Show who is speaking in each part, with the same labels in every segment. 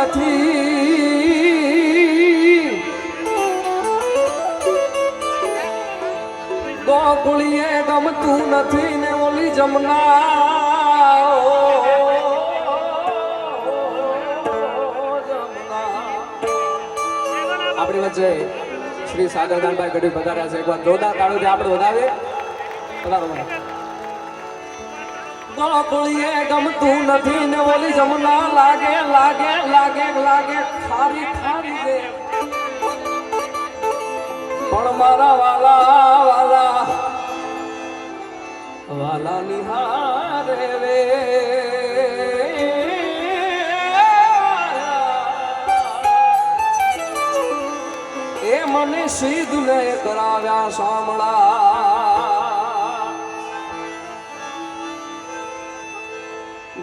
Speaker 1: નથી ગોકુળીએ ગમતું નથી ને ઓલી જમના આપણી વચ્ચે શ્રી સાગરદાનભાઈ ગઢવી પધાર્યા છે. એકવાર જોરદાર તાળીઓથી આપણે વધાવીએ. ગોકુળીએ ગમતું નથી ને ઓલી જમના લાગે લાગે લાગે લાગે ખારી ખારી રે પણ મારા વાલા વાલા વાલા નિહારે રે એ મને સીધ ને કરાવ્યા સાંભળા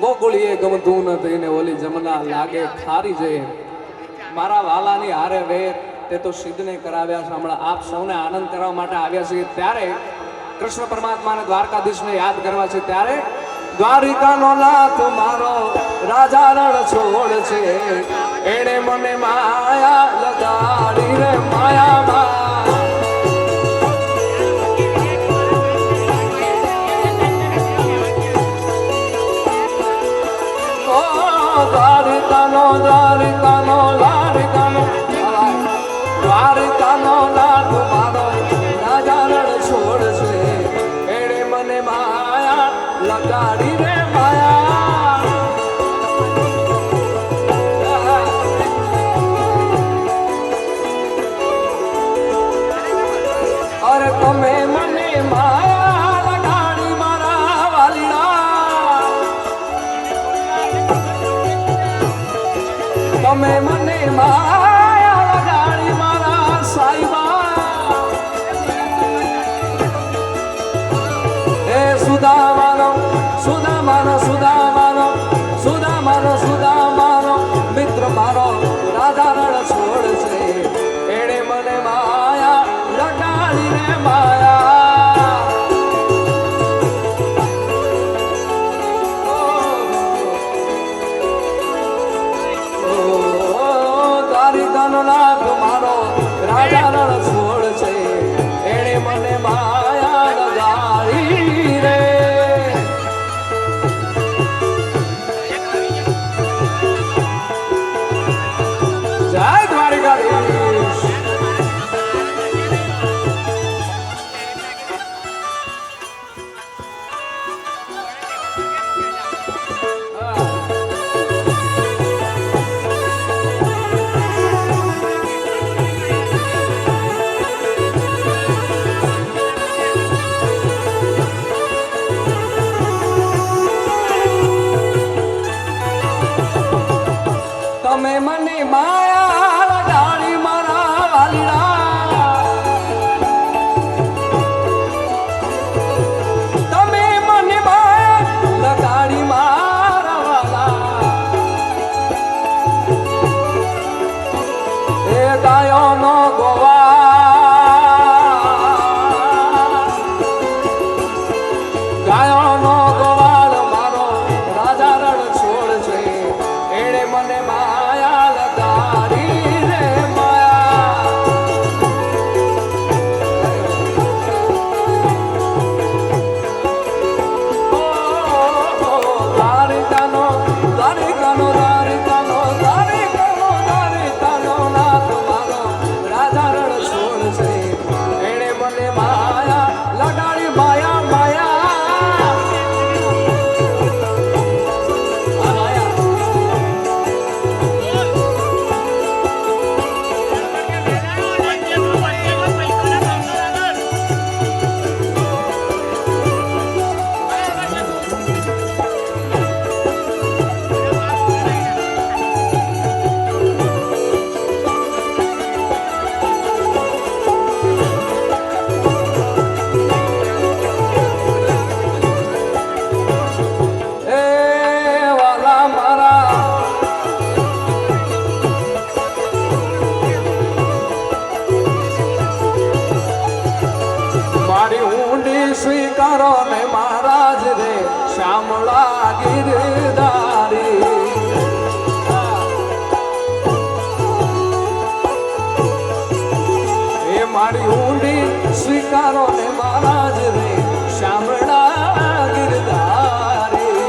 Speaker 1: ગોકુળીએ ગમતું નથી ને ઓલી જમના લાગે ખારી જઈ મારા વાલાની હારે વેર તે તો સિદ્ધને કરાવ્યા સાંભળા. આપ સૌને આનંદ કરવા માટે આવ્યા છીએ ત્યારે કૃષ્ણ પરમાત્માને દ્વારકાધીશને યાદ કરવા છે ત્યારે દ્વારિકાનો નાથ મારો રાજા રણ છોડ છે એણે મને માયા લગાડી રે માયામાં દ્વારિકાનો દ્વારિકાનો દ્વારિકાનો દ્વારિકાનો નાથ મારો રાજા રણ છોડ છે એણે મને માયા લગાડી રે માયા. અરે તમે મને માયા લગાડી મારા વાલીના તમે મને માયા લગાડી મારા સાઈબા એ સુદામાનો સુદામાનો સુદામાનો સુદામાનો સુદામાનો મિત્ર મારો રાધા રણ છોડ છે એણે મને માયા લગાડી રે માયા. દ્વારિકાનો નાથ મારો રાજા રણ છોડ છે એણે મને માયા લગાડી રે. જય દ્વારિકાધીશ. તમે મને માયા લગાડી મારા વાલીડા તમે મને માયા લગાડી મારા વાલા એ ગાયોનો ગાયોનો ગોવાળ મારો રાજા રણ છોડ છે એણે મને માયા લગાડી રે માયા. દ્વારિકાનો દ્વારિકાનો દ્વારિકાનો દ્વારિકાનો દ્વારિકાનો નાથ મારો રાજા રણ છોડ છે એણે મને માયા લગાડી માયા માયા. તારો ને મહારાજ રે શામળા ગિરધારી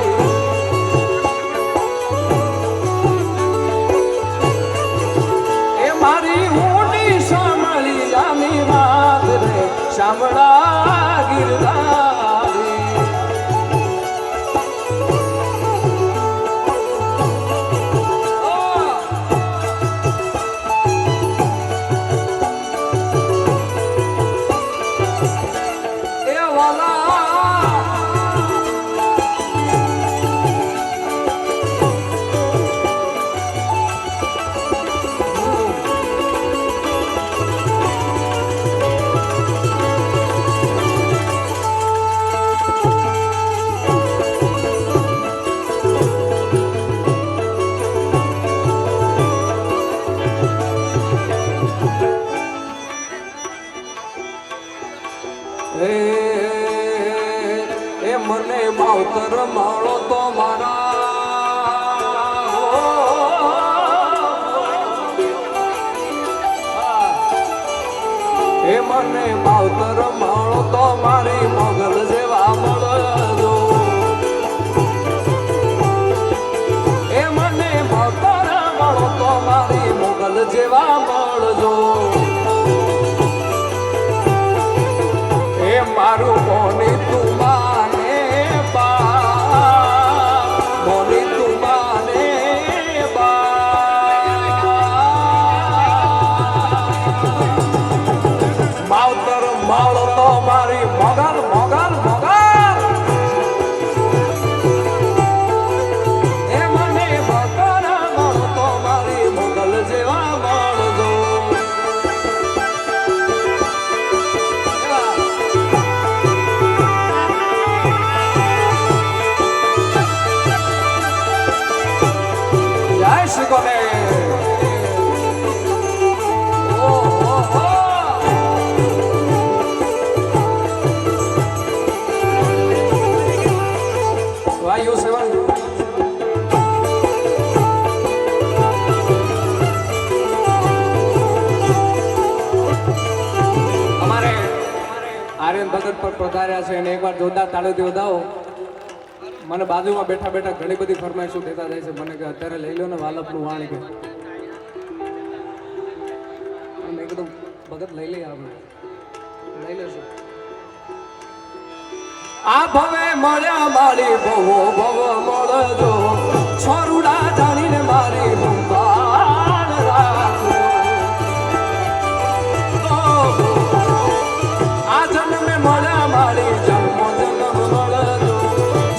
Speaker 1: એ મારી ઊંડી શામળી જામી વાત રે શામળા ગિરધારી એ મને માવતર માળો તો મારા એ મને માવતર માળો તો મારી મોગલ જેવા મળજો એ મને માવતર માળો તો મારી મોગલ જેવા મળજો મારું મોની તું માને બા મોની તું માને માવતર માળો તો મારી મોગલ મોગલ મોગલ એ મને માવતર માળો તો મારી મોગલ જેવા મળજો કોને વાયુ સેવન અમારે આર્યન ભગત પર પધાર્યા છે અને એકવાર જોરદાર તાળીઓથી વધાવો મને બાજુમાં બેઠા બેઠા ઘણી બધી ફરમાઈશો દેતા જાય છે મને કે અત્યારે લઈ લો ને વાલપનું વાણ કે મેં કીધું ભગત લઈ લઈએ આપણે લઈ લેશું આ ભવે મળ્યા મારી ભવો ભવ મળજો છોરુડા જાણીને મારી સંભાળ રાખો આ જન્મે મળ્યા મારી જન્મ જન્મ મળજો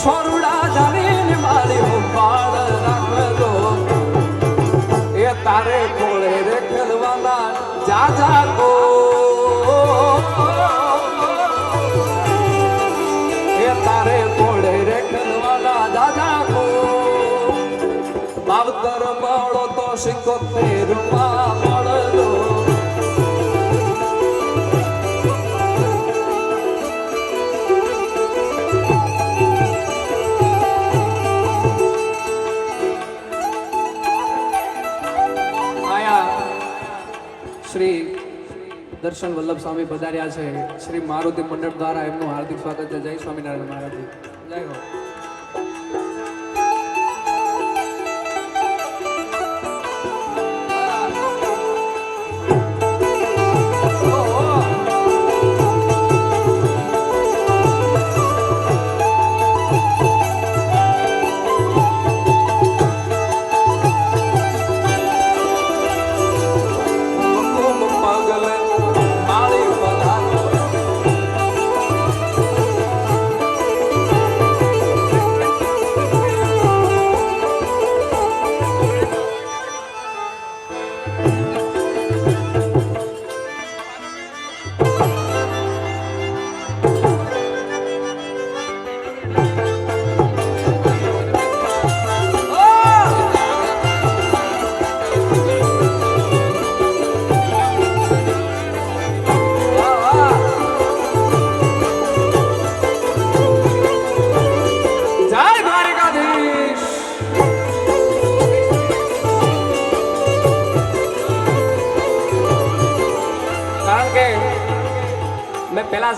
Speaker 1: છોરુડા જાણીને મારી સંભાળ રાખજો એ તારે કોળે રે ખેલવાના જા જા કો તારે કોળે રે ખેલવાના દાદા કો માવતર મળો તો 75 માં મળજો આયા શ્રી દર્શન વલ્લભ સ્વામી પધાર્યા છે શ્રી મારુતિ મંડળ દ્વારા એમનું હાર્દિક સ્વાગત છે જય સ્વામિનારાયણ મહારાજ જય હો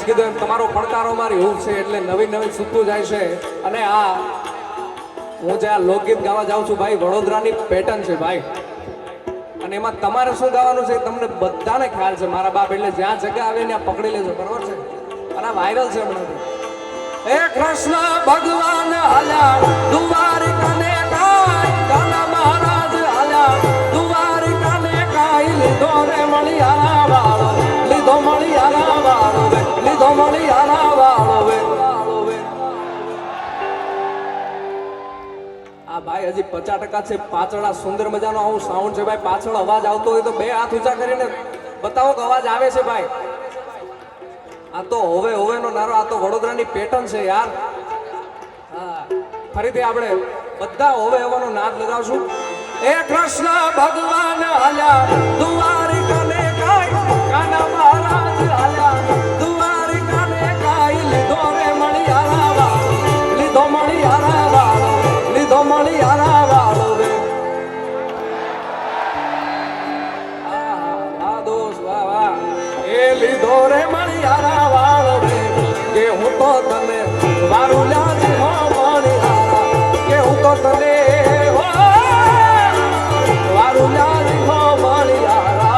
Speaker 1: કીધું એમ તમારો પડકારો મારી હૂફ છે એટલે નવી નવી શીખતું જાય છે. અને આ હું જે આ લોકગીત ગાવા જાઉં છું ભાઈ, વડોદરાની પેટર્ન છે ભાઈ. અને એમાં તમારે શું ગાવાનું છે તમને બધાને ખ્યાલ છે. મારા બાપ એટલે જ્યાં જગ્યા આવે ત્યાં પકડી લેજો, બરોબર છે? અને આ વાયરલ છે હમણાં. એ કૃષ્ણ ભગવાન આલ્યા દ્વારિકાને કાઈ, કાના મહારાજ આલ્યા દ્વારિકાને કાઈ, લીધો રે મણિયારા વાળો, લીધો મણિયારા વાળો વે, લીધો મણિયારા વાળો વે. આ ભાઈ હજી 50% છે. પાછળ આ સુંદર મજાનો આવું સાઉન્ડ છે ભાઈ. પાછળ અવાજ આવતો હોય તો બે હાથ ઊંચા કરીને બતાવો કે અવાજ આવે છે ભાઈ. આ તો હોવે નો નારો, આ તો વડોદરાની પેટર્ન છે યાર. હા, ફરીથી આપણે બધા હોવાનો નાદ લગાવશું. એ કૃષ્ણ ભગવાન આલ્યા દ્વારિકાને કાઈ, કાના મહારાજ આલ્યા દ્વારિકાને કાઈ, લીધો રે મણિયારા વાળો, લીધો મણિયારા વાળો, લીધો મણિયારા વાળો રે. આ દોસ્ત વાહ વાહ. એ લીધો રે મણિયારા વાળો રે, કે હું તો તને વારું લાજ હો મણિયારા, કે હું તો તને વારું લાજ હો મણિયારા.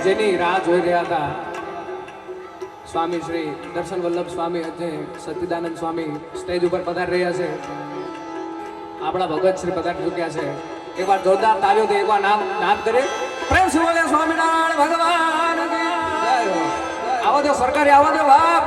Speaker 1: જેની રાહ જોઈ રહ્યા હતા સ્વામી શ્રી દર્શન વલ્લભ સ્વામી આજે સચ્ચિદાનંદ સ્વામી સ્ટેજ ઉપર પધારી રહ્યા છે. આપણા ભગત શ્રી પધારી ચૂક્યા છે. એકવાર જોરદાર તાળીઓથી એકવાર નાદ કરે પ્રેમ શિવોલે સ્વામિનારાયણ ભગવાન કી જય. આવો દો સરકારી, આવો દો બાપ.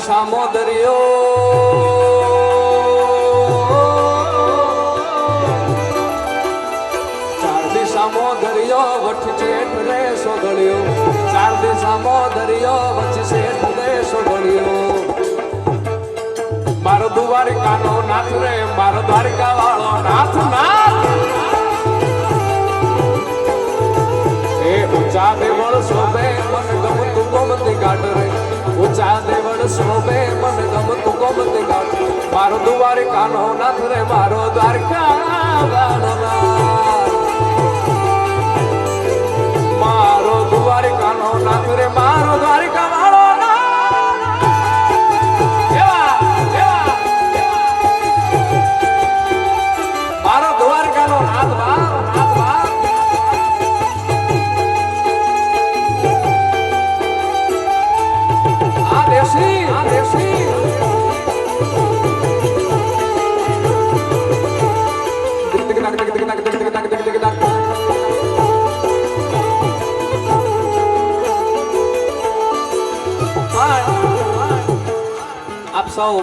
Speaker 1: સામો દરિયો ચાર દિશામો દરિયો વચ્ચે શેઠ રે સોગળ્યો, ચાર દિશામો દરિયો વચ્ચે શેઠ રે સોગળ્યો. મારો દ્વારિકાનો નાથ રે, મારો દ્વારિકા વાળો નાથ નાથ. એ ઊંચા દેવળ શોભે મન ગમતું ગમતી ગાઢ રે, ઊંચા દેવળ શોભે મન ગમતું ગમતી ગાઢ. મારો દ્વારિકાનો નાથ રે, મારો દ્વારકા વાળો નાથ. મારો દ્વારિકાનો નાથ રે, મારો દ્વારિકા આપ સૌ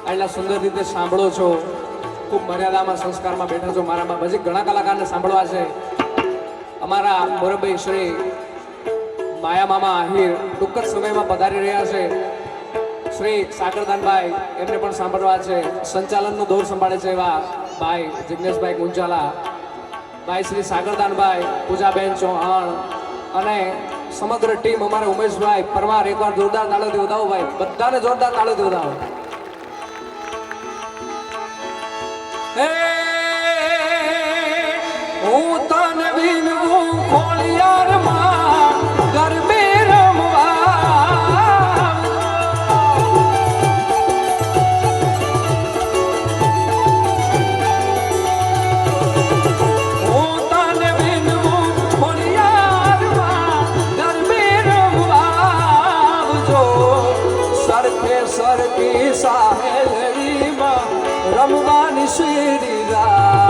Speaker 1: આટલા સુંદર રીતે સાંભળો છો, ખૂબ મર્યાદામાં સંસ્કારમાં બેઠા છો. મારા હજી ઘણા કલાકારને સાંભળવા છે. અમારા મોરબી શ્રી માયા મામા આહિર ટૂંક જ સમયમાં પધારી રહ્યા છે. શ્રી સાગરદાનભાઈ એમને પણ સાંભળવા છે. સંચાલનનો દોર સંભાળે છે એવા ભાઈ જિગ્નેશભાઈ ગુંજાલા, ભાઈ શ્રી સાગરદાનભાઈ, પૂજાબેન ચૌહાણ અને સમગ્ર ટીમ, અમારે ઉમેશભાઈ પરમાર. એકવાર જોરદાર તાળીઓથી વધાવો ભાઈ, બધાને જોરદાર તાળીઓથી વધાવો. હું તને વિનવું ખોળિયારમાં ગરબે રમવા, હું તને વિનવું ખોળિયારમાં ગરબે રમવા, જો સરખે સરખી સાહેલીમાં રમવાની શ્રી રા